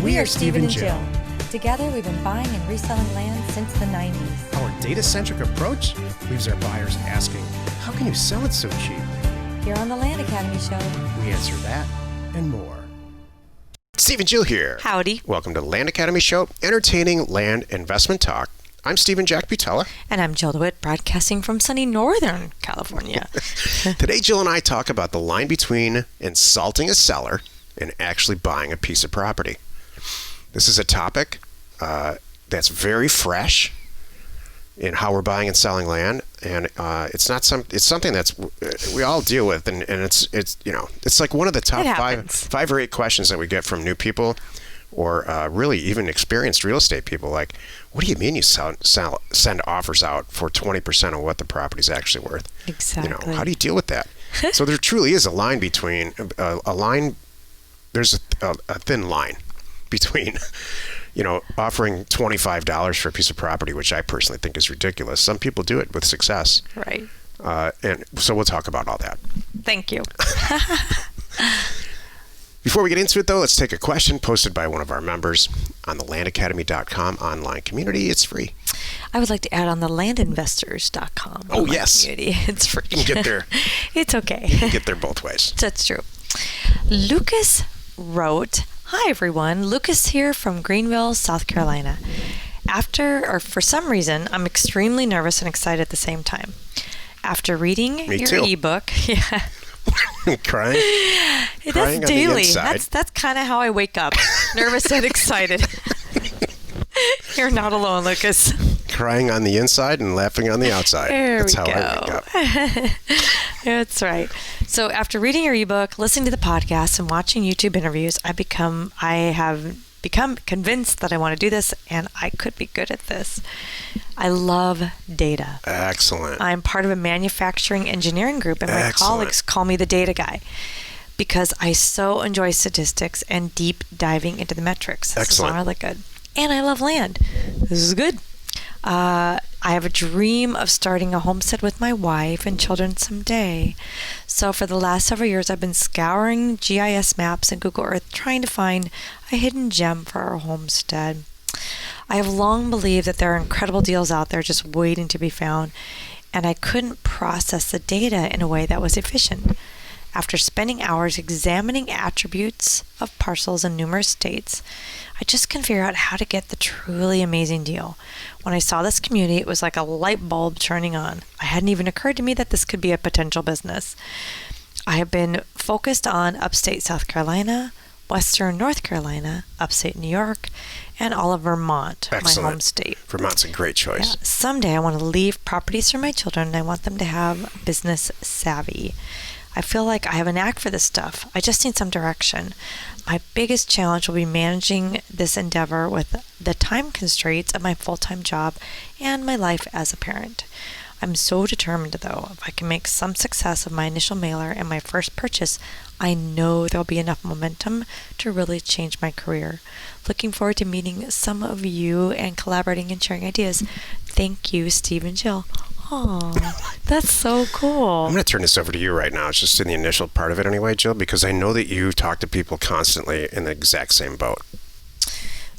We are Steven and Jill. Together, we've been buying and reselling land since the 90s. Our data-centric approach leaves our buyers asking, how can you sell it so cheap? Here on the Land Academy Show, We answer that and more. Steve and Jill here. Howdy. Welcome to Land Academy Show, entertaining land investment talk. I'm Steven Jack Butala. And I'm Jill DeWit, broadcasting from sunny Northern California. Today, Jill and I talk about the line between insulting a seller and actually buying a piece of property. This is a topic that's very fresh in how we're buying and selling land, and it's something that's we all deal with, and it's like one of the top five or eight questions that we get from new people, or really even experienced real estate people. Like, what do you mean you send offers out for 20% of what the property's actually worth? Exactly. How do you deal with that? So there truly is a line between there's a thin line between, offering $25 for a piece of property, which I personally think is ridiculous. Some people do it with success. Right. And so we'll talk about all that. Thank you. Before we get into it, though, let's take a question posted by one of our members on the landacademy.com online community. It's free. I would like to add on the landinvestors.com. Oh, yes. Community. It's free. You can get there. It's okay. You can get there both ways. That's true. Lucas wrote, "Hi, everyone. Lucas here from Greenville, South Carolina. For some reason, I'm extremely nervous and excited at the same time. After reading your ebook," yeah. Crying That's daily. On the That's kind of how I wake up, nervous and excited. You're not alone, Lucas. Crying on the inside and laughing on the outside. That's how I wake up. That's right. So after reading your ebook, listening to the podcast, and watching YouTube interviews, I have become convinced that I want to do this, and I could be good at this. I love data. Excellent. I'm part of a manufacturing engineering group, and my colleagues call me the data guy because I so enjoy statistics and deep diving into the metrics. This Excellent. is really good. And I love land. This is good. I have a dream of starting a homestead with my wife and children someday. So for the last several years, I've been scouring GIS maps and Google Earth trying to find a hidden gem for our homestead. I have long believed that there are incredible deals out there just waiting to be found, and I couldn't process the data in a way that was efficient. After spending hours examining attributes of parcels in numerous states, I just couldn't figure out how to get the truly amazing deal. When I saw this community, it was like a light bulb turning on. It hadn't even occurred to me that this could be a potential business. I have been focused on upstate South Carolina, western North Carolina, upstate New York, and all of Vermont, Excellent. my home state. Vermont's a great choice. Yeah. Someday I want to leave properties for my children, and I want them to have business savvy. I feel like I have a knack for this stuff. I just need some direction. My biggest challenge will be managing this endeavor with the time constraints of my full-time job and my life as a parent. I'm so determined, though. If I can make some success of my initial mailer and my first purchase, I know there'll be enough momentum to really change my career. Looking forward to meeting some of you and collaborating and sharing ideas. Thank you, Steve and Jill. Oh, that's so cool. I'm going to turn this over to you right now. It's just in the initial part of it anyway, Jill, because I know that you talk to people constantly in the exact same boat.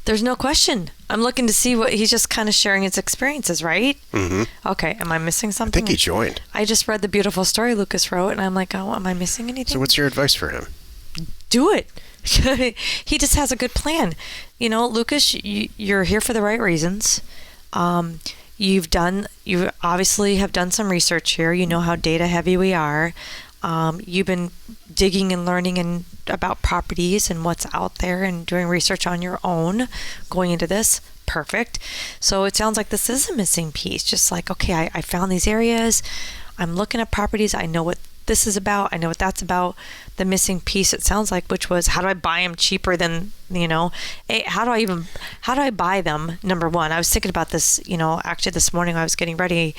There's no question. I'm looking to see what he's just kind of sharing his experiences, right? Mm-hmm. Okay. Am I missing something? I think he joined. I just read the beautiful story Lucas wrote, and I'm like, oh, am I missing anything? So what's your advice for him? Do it. He just has a good plan. Lucas, you're here for the right reasons. You obviously have done some research here. You know how data heavy we are. You've been digging and learning about properties and what's out there and doing research on your own going into this. Perfect. So it sounds like this is a missing piece. Just like, okay, I found these areas. I'm looking at properties. I know what this is about. I know what that's about. The missing piece, it sounds like, which was, how do I buy them cheaper than, how do I buy them? Number one, I was thinking about this, actually this morning when I was getting ready.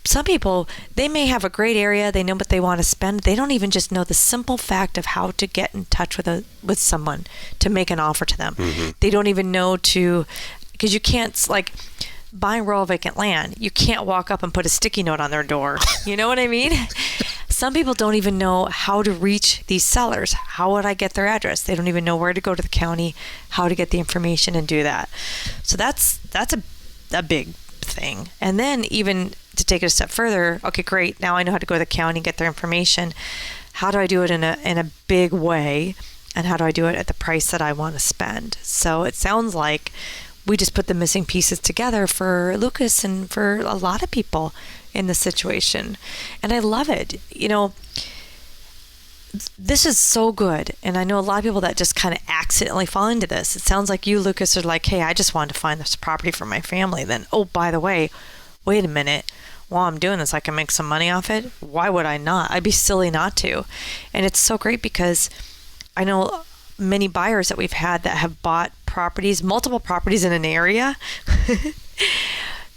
Some people, they may have a great area. They know what they want to spend. They don't even just know the simple fact of how to get in touch with someone to make an offer to them. Mm-hmm. They don't even know because you can't, like, buying rural vacant land, you can't walk up and put a sticky note on their door. You know what I mean? some people don't even know how to reach these sellers. How would I get their address? They don't even know where to go to the county, how to get the information and do that. So that's a big thing. And then even to take it a step further, okay, great. Now I know how to go to the county and get their information. How do I do it in a big way? And how do I do it at the price that I want to spend? So it sounds like we just put the missing pieces together for Lucas and for a lot of people in this situation. And I love it. You know, this is so good. And I know a lot of people that just kind of accidentally fall into this. It sounds like you, Lucas, are like, hey, I just wanted to find this property for my family. Then, oh, by the way, wait a minute. While I'm doing this, I can make some money off it. Why would I not? I'd be silly not to. And it's so great because I know many buyers that we've had that have bought properties, multiple properties in an area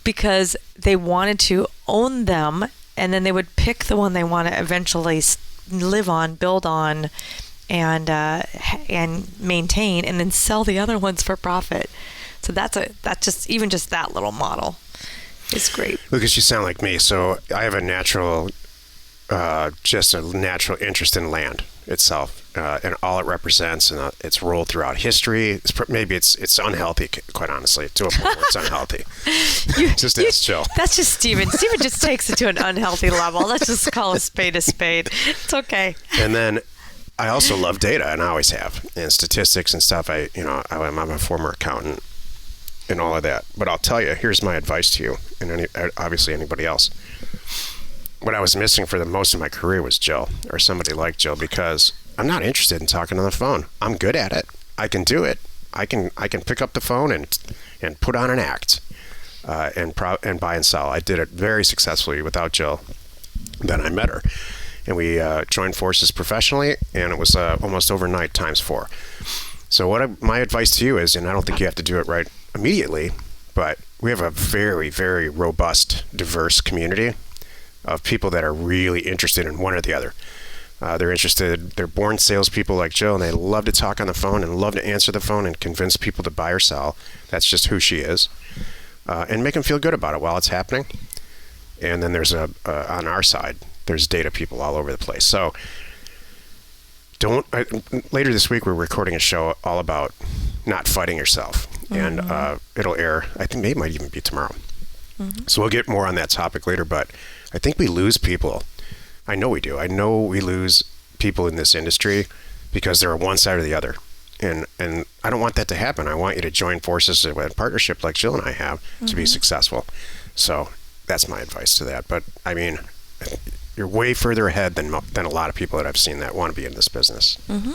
because they wanted to own them, and then they would pick the one they want to eventually live on, build on, and maintain, and then sell the other ones for profit. So that's just that little model is great. Lucas, you sound like me. So I have a natural interest in land itself, and all it represents, and its role throughout history. Maybe it's unhealthy, quite honestly, to a point where it's unhealthy. Just ask Jill. That's just Steven. Steven just takes it to an unhealthy level. Let's just call a spade a spade. It's okay. And then I also love data, and I always have, and statistics and stuff. I'm a former accountant and all of that. But I'll tell you, here's my advice to you, and obviously anybody else. What I was missing for the most of my career was Jill, or somebody like Jill, because I'm not interested in talking on the phone. I'm good at it. I can do it. I can pick up the phone and put on an act, and buy and sell. I did it very successfully without Jill. Then I met her, and we joined forces professionally, and it was almost overnight times 4. So my advice to you is, and I don't think you have to do it right immediately, but we have a very, very robust, diverse community of people that are really interested in one or the other. They're born salespeople like Jill, and they love to talk on the phone and love to answer the phone and convince people to buy or sell. That's just who she is. And make them feel good about it while it's happening. And then there's on our side, there's data people all over the place. So later this week, we're recording a show all about not fighting yourself. Mm-hmm. And it'll air, I think it might even be tomorrow. Mm-hmm. So we'll get more on that topic later, but I think we lose people. I know we do. I know we lose people in this industry because they're on one side or the other. And I don't want that to happen. I want you to join forces in a partnership like Jill and I have to be successful. So that's my advice to that. But I mean, you're way further ahead than a lot of people that I've seen that want to be in this business. Mm-hmm.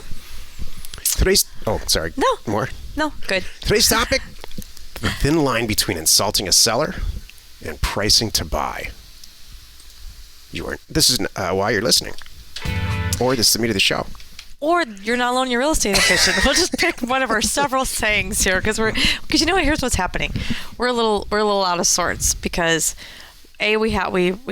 No, good. Today's topic, the thin line between insulting a seller and pricing to buy. This is why you're listening. Or this is the meat of the show. Or you're not alone, you're real estate efficient. We'll just pick one of our several sayings here because you know what? Here's what's happening. We're a little out of sorts because A, we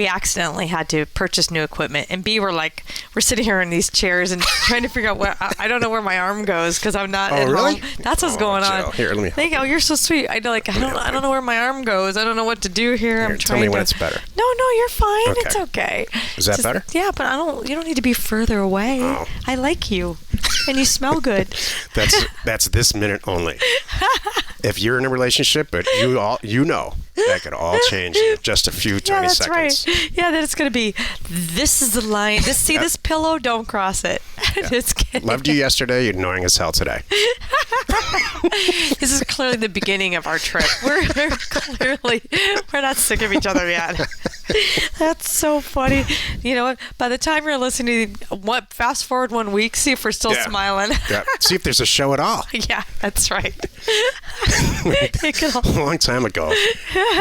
accidentally had to purchase new equipment, and B, we're sitting here in these chairs and trying to figure out I don't know where my arm goes because I'm not at really? home. That's what's going Jill. on. Here, let me Thank you. You're so sweet. I don't know where my arm goes. I don't know what to do here. I'm trying tell me when it's better. No, you're fine. Okay. It's okay. Is that better? Yeah, but you don't need to be further away. Oh. I like you. And you smell good. That's this minute only. If you're in a relationship, but you know that could all change in just a few 20 seconds. Right. Yeah, that it's going to be, this is the line. This pillow, don't cross it. Yeah. Just kidding. Loved you yesterday, you're annoying as hell today. This is clearly the beginning of our trip. We're not sick of each other yet. That's so funny. You know what? By the time you're listening, fast forward 1 week, see if we're still smiling. Yeah. See if there's a show at all. Yeah, that's right. A long time ago,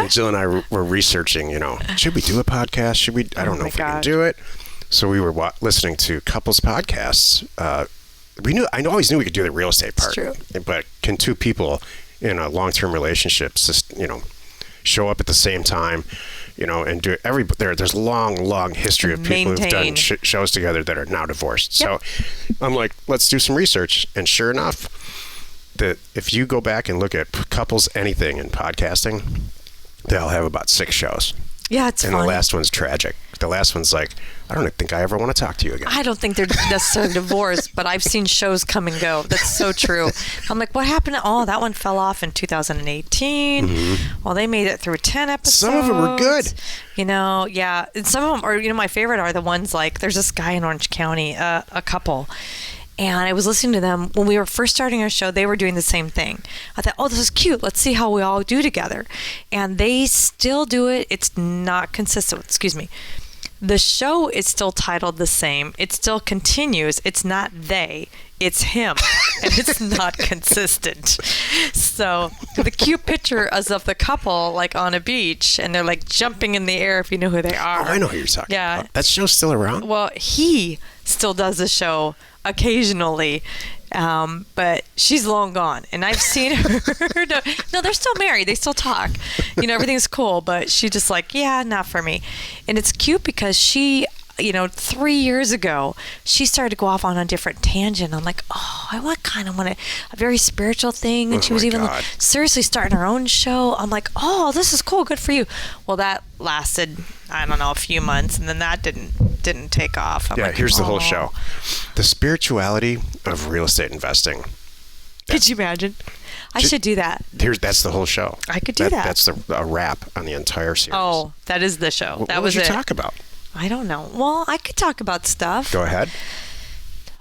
Jill and I were researching, should we do a podcast? I don't know if we can do it. So we were listening to couples podcasts. I always knew we could do the real estate part. It's true. But can two people in a long-term relationship just, show up at the same time, and do there's long history of people who've done shows together that are now divorced. Yep. So I'm like, let's do some research. And sure enough, that if you go back and look at couples anything in podcasting, they'll have about 6 shows. Yeah, it's And funny. the last one's tragic. The last one's like, I don't think I ever want to talk to you again. I don't think they're necessarily divorced, but I've seen shows come and go. That's so true. I'm like, what happened? Oh, that one fell off in 2018. Well, they made it through 10 episodes. Some of them were good. You know, yeah. And some of them are, my favorite are the ones like, there's this guy in Orange County, a couple. And I was listening to them when we were first starting our show. They were doing the same thing. I thought, oh, this is cute. Let's see how we all do together. And they still do it. It's not consistent. Excuse me. The show is still titled the same. It still continues. It's not they. It's him. And it's not consistent. So the cute picture is of the couple like on a beach. And they're like jumping in the air if you know who they are. Oh, I know who you're talking about. That show's still around? Well, he still does the show occasionally, but she's long gone, and I've seen her. No, they're still married. They still talk. Everything's cool, but she just like, yeah, not for me. And it's cute because she, 3 years ago, she started to go off on a different tangent. I'm like, oh, I want a very spiritual thing. And she was even seriously starting her own show. I'm like, oh, this is cool. Good for you. Well, that lasted, I don't know, a few months, and then that didn't take off. I'm like, here's the whole show. The spirituality of real estate investing. Could you imagine? I should do that. That's the whole show. I could do that. That's a wrap on the entire series. Oh, that is the show. What would you talk about? I don't know. Well, I could talk about stuff. Go ahead.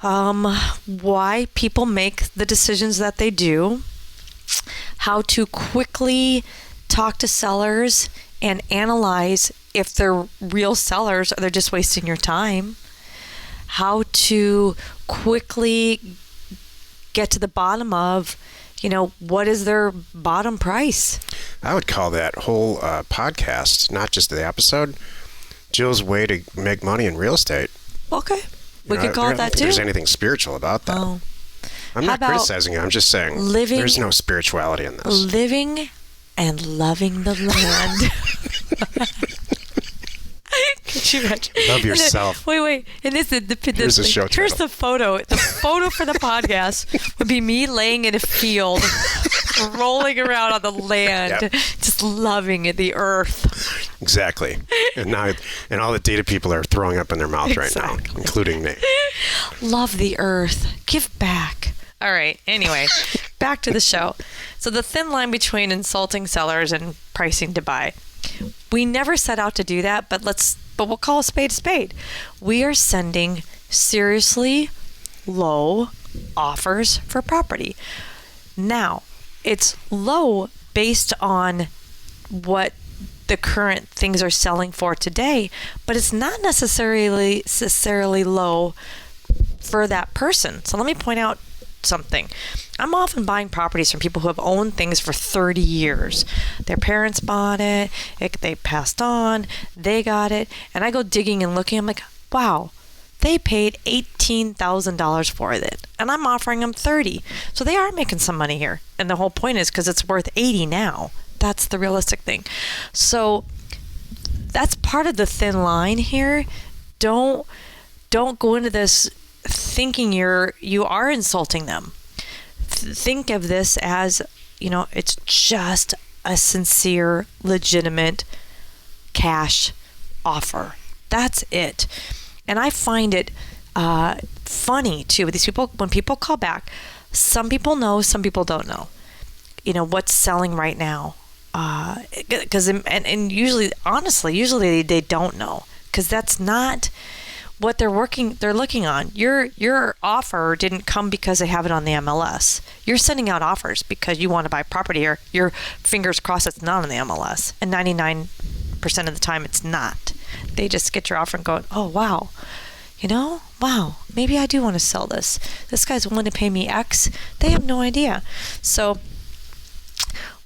Why people make the decisions that they do, how to quickly talk to sellers and analyze if they're real sellers or they're just wasting your time, how to quickly get to the bottom of, what is their bottom price. I would call that whole podcast, not just the episode, Jill's way to make money in real estate. Okay. We could call it that too. There's anything spiritual about that. Oh. I'm not criticizing you. I'm just saying there's no spirituality in this. Living and loving the land. Could you imagine? Love yourself. Wait. And this is here's the show here's title. the photo. The photo for the podcast would be me laying in a field, rolling around on the land, just loving the earth. Exactly. And all the data people are throwing up in their mouth right now, including me. Love the earth. Give back. All right. Anyway, back to the show. So the thin line between insulting sellers and pricing to buy. We never set out to do that, but we'll call a spade. We are sending seriously low offers for property. Now, it's low based on what the current things are selling for today, but it's not necessarily low for that person. So let me point out something. I'm often buying properties from people who have owned things for 30 years. Their parents bought it, they passed on, they got it, and I go digging and looking. I'm like, wow, they paid $18,000 for it, and I'm offering them $30,000. So they are making some money here. And the whole point is because it's worth $80,000 now. That's the realistic thing. So that's part of the thin line here. Don't go into this thinking you are insulting them. Think of this as, it's just a sincere, legitimate cash offer. That's it. And I find it funny too with these people. When people call back, some people know, some people don't know, what's selling right now. Because and usually, honestly, they don't know, because that's not what they're looking on. Your offer didn't come because they have it on the MLS. You're sending out offers because you want to buy property here. Your fingers crossed it's not on the MLS, and 99% of the time it's not. They just get your offer and go, oh wow, wow, maybe I do want to sell this. This guy's willing to pay me X. They have no idea. So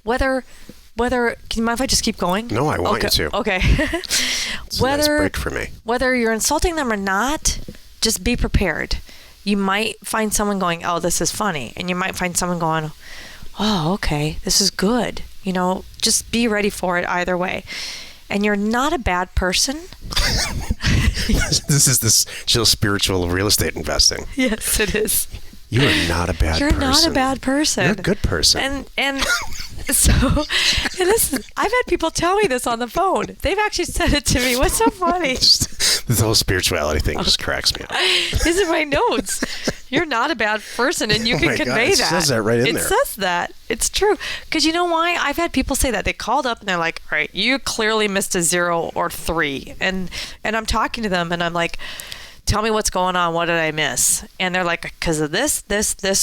whether can you mind if I just keep going? No, I want you to. Okay. It's a nice break for me. Whether you're insulting them or not, just be prepared. You might find someone going, oh, this is funny. And you might find someone going, oh, okay, this is good. Just be ready for it either way. And you're not a bad person. This is Jill spiritual real estate investing. Yes, it is. You are not a bad person. You're not a bad person. You're a good person. And So, and I've had people tell me this on the phone. They've actually said it to me. What's so funny? This whole spirituality thing just cracks me up. These are my notes. You're not a bad person, and you can convey God, it that. says that right in there. It says that. It's true. Because you know why? I've had people say that. They called up and they're like, all right, you clearly missed a 0 or 3. And I'm talking to them and I'm like, tell me what's going on. What did I miss? And they're like, because of this,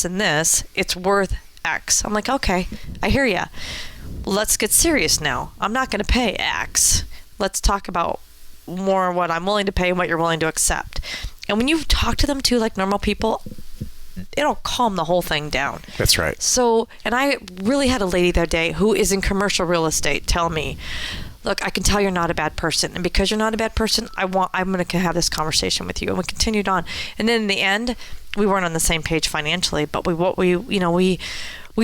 and this, it's worth X. I'm like, okay, I hear ya. Let's get serious now. I'm not going to pay X. Let's talk about more what I'm willing to pay and what you're willing to accept. And when you talk to them too, like normal people, it'll calm the whole thing down. That's right. So, and I really had a lady the other day who is in commercial real estate tell me, look, I can tell you're not a bad person. And because you're not a bad person, I'm going to have this conversation with you. And we continued on. And then in the end, we weren't on the same page financially, but we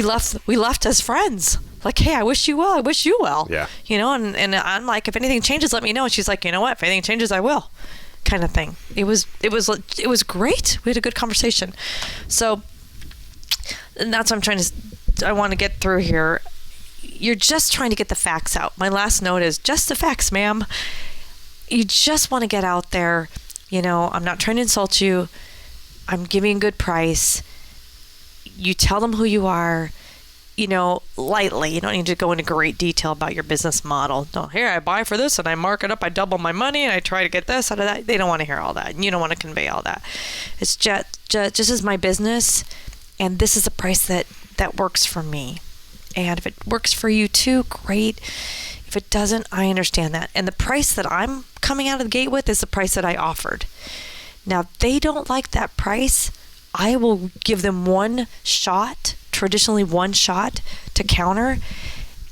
left as friends. Like, hey, I wish you well. I wish you well. Yeah. And I'm like, if anything changes, let me know. And she's like, you know what? If anything changes, I will. Kind of thing. It was great. We had a good conversation. So, and that's what I want to get through here. You're just trying to get the facts out. My last note is just the facts, ma'am. You just want to get out there. I'm not trying to insult you. I'm giving you a good price. You tell them who you are, lightly. You don't need to go into great detail about your business model. No, here, I buy for this and I mark it up. I double my money and I try to get this out of that. They don't want to hear all that. And you don't want to convey all that. It's just as my business. And this is a price that works for me. And if it works for you too, great. If it doesn't, I understand that. And the price that I'm coming out of the gate with is the price that I offered. Now, if they don't like that price, I will give them traditionally one shot to counter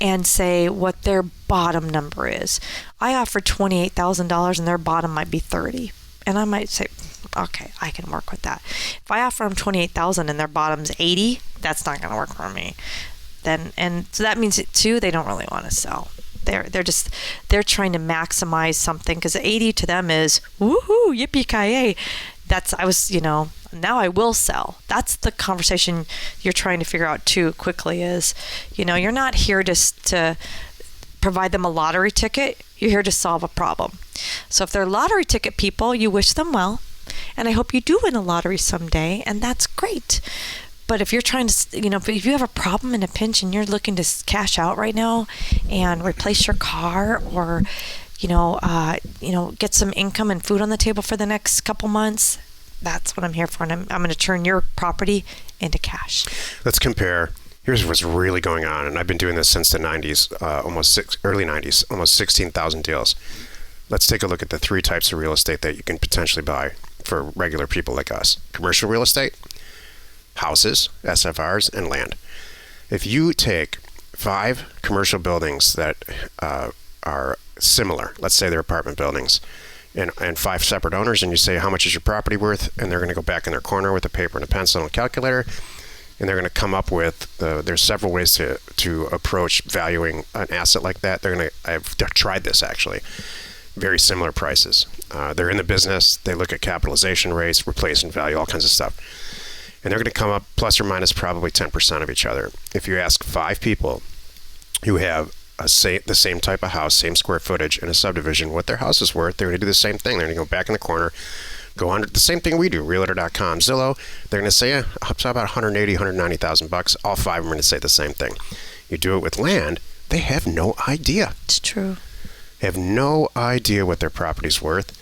and say what their bottom number is. I offered $28,000 and their bottom might be $30,000. And I might say, okay, I can work with that. If I offer them $28,000 and their bottom's $80,000, that's not going to work for me. And so that means too, they don't really want to sell. They're trying to maximize something because 80 to them is woohoo, yippee-ki-yay. Now I will sell. That's the conversation you're trying to figure out too quickly is, you're not here to provide them a lottery ticket. You're here to solve a problem. So if they're lottery ticket people, you wish them well. And I hope you do win a lottery someday. And that's great. But if you're trying to, if you have a problem in a pinch and you're looking to cash out right now and replace your car or, get some income and food on the table for the next couple months, that's what I'm here for. And I'm going to turn your property into cash. Let's compare. Here's what's really going on. And I've been doing this since the 90s, early 90s, almost 16,000 deals. Let's take a look at the 3 types of real estate that you can potentially buy for regular people like us. Commercial real estate, houses, SFRs, and land. If you take 5 commercial buildings that are similar, let's say they're apartment buildings, and 5 separate owners, and you say, how much is your property worth? And they're going to go back in their corner with a paper and a pencil and a calculator, and they're going to come up with, there's several ways to approach valuing an asset like that. I've tried this actually, very similar prices. They're in the business, they look at capitalization rates, replacement value, all kinds of stuff. And they're going to come up plus or minus probably 10% of each other. If you ask 5 people who have the same type of house, same square footage in a subdivision, what their house is worth, they're going to do the same thing. They're going to go back in the corner, go under the same thing we do, Realtor.com, Zillow. They're going to say, it's about $180,000, $190,000. All 5 of them are going to say the same thing. You do it with land, they have no idea. It's true. They have no idea what their property's worth.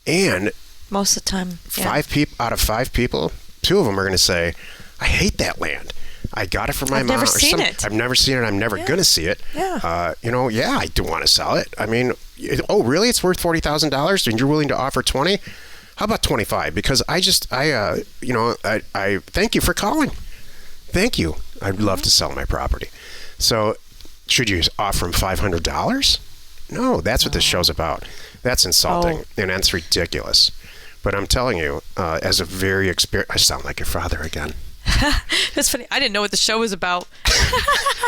And most of the time, yeah. 5 people out of 5 people, 2 of them are going to say, I hate that land. I got it from my mom. I've never seen it. I've never seen it. I'm never going to see it. Yeah. I do want to sell it. I mean, oh, really? It's worth $40,000 and you're willing to offer 20? How about 25? Because I thank you for calling. Thank you. I'd love to sell my property. So should you offer them $500? No, that's what this show's about. That's insulting and that's ridiculous. But I'm telling you, as a very experienced, I sound like your father again. That's funny. I didn't know what the show was about.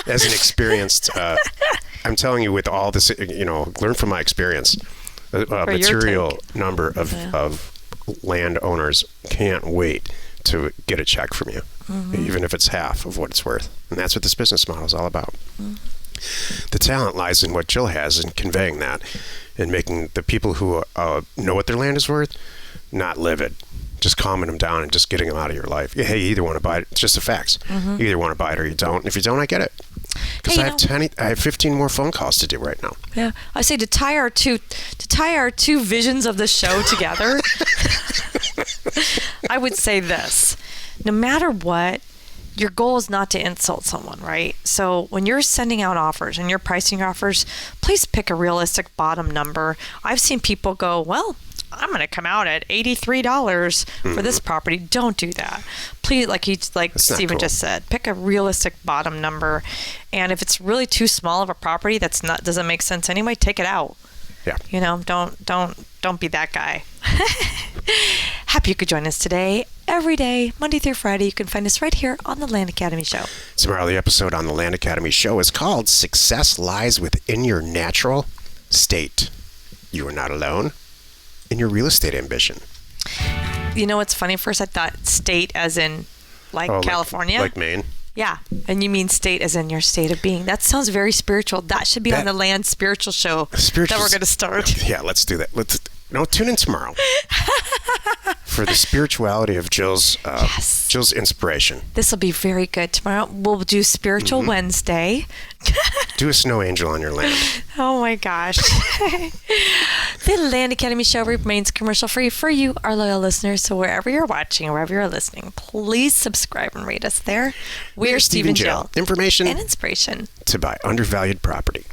As an experienced, I'm telling you with all this, learn from my experience. A material number of landowners can't wait to get a check from you. even if it's half of what it's worth. And that's what this business model is all about. The talent lies in what Jill has in conveying that and making the people who know what their land is worth not livid, just calming them down and just getting them out of your life. Hey, you either want to buy it. It's just the facts. You either want to buy it or you don't. And if you don't, I get it. Because I have 15 more phone calls to do right now. Yeah, I say to tie our two visions of the show together. I would say this: no matter what, your goal is not to insult someone, right? So when you're sending out offers and you're pricing your offers, please pick a realistic bottom number. I've seen people go, well, I'm going to come out at $83 for this property. Don't do that. Please, like Steven just said, pick a realistic bottom number. And if it's really too small of a property doesn't make sense anyway, take it out. Yeah. You know, don't be that guy. Happy you could join us today. Every day, Monday through Friday, you can find us right here on the Land Academy Show. Tomorrow, the episode on the Land Academy Show is called Success Lies Within Your Natural State. You are not alone in your real estate ambition. You know what's funny? First, I thought state as in California. Like Maine. Yeah. And you mean state as in your state of being. That sounds very spiritual. That should be on the Land Spiritual Show that we're going to start. Yeah, let's do that. Tune in tomorrow for the spirituality of Jill's inspiration. This will be very good. Tomorrow we'll do Spiritual Wednesday. Do a snow angel on your land. Oh my gosh. The Land Academy Show remains commercial free for you, our loyal listeners. So wherever you're watching or wherever you're listening, please subscribe and rate us there. We're Steven Jill. Information and inspiration to buy undervalued property.